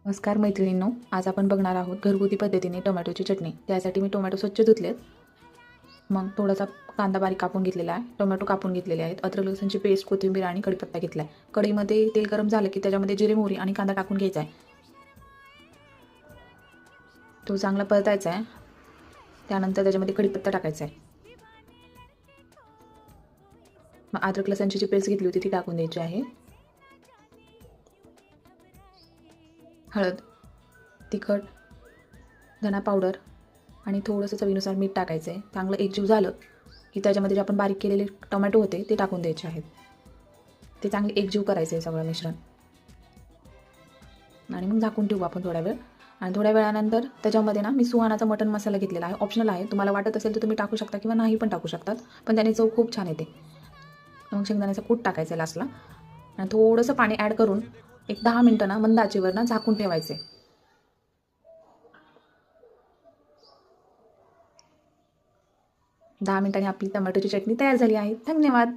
नमस्कार मैत्रिणींनो, आज आपण बघणार आहोत घरगुती पद्धतीने टोमॅटोची चटणी. त्यासाठी मी टोमॅटो स्वच्छ धुतलेत. मग थोडासा कांदा बारीक कापून घेतलेला आहे, टोमॅटो कापून घेतलेले आहेत, अद्रक लसूणची पेस्ट, कोथिंबीर आणि कढीपत्ता घेतला आहे. कढईमध्ये तेल गरम झालं की त्याच्यामध्ये जिरे, मोहरी आणि कांदा टाकून घ्यायचा आहे. तो चांगला परतायचा आहे. त्यानंतर त्याच्यामध्ये कढीपत्ता टाकायचा आहे. मग अद्रक लसूणची जी पेस्ट घेतली होती ती टाकून द्यायची आहे. हळद, तिखट, धना पावडर आणि थोडंसं चवीनुसार मीठ टाकायचं आहे. चांगलं एकजीव झालं की त्याच्यामध्ये जे आपण बारीक केलेले टोमॅटो होते ते टाकून द्यायचे आहेत. ते चांगले एकजीव करायचं आहे सगळं मिश्रण. आणि मग झाकून ठेवू आपण थोडा वेळ. आणि थोड्या वेळानंतर त्याच्यामध्ये ना मी सुहानाचा मटण मसाला घेतलेला आहे, ऑप्शनल आहे. तुम्हाला वाटत असेल तर तुम्ही टाकू शकता किंवा नाही पण टाकू शकतात, पण त्याने चव खूप छान येते. मग शेंगदाण्याचा कूट टाकायचा आहे लास्टला आणि थोडंसं पाणी ॲड करून एक 10 मिनटं ना मंद आचेवर ना झाकून ठेवायचे. 10 मिनिटांनी आपली टोमॅटोची चटणी तयार झाली आहे. धन्यवाद.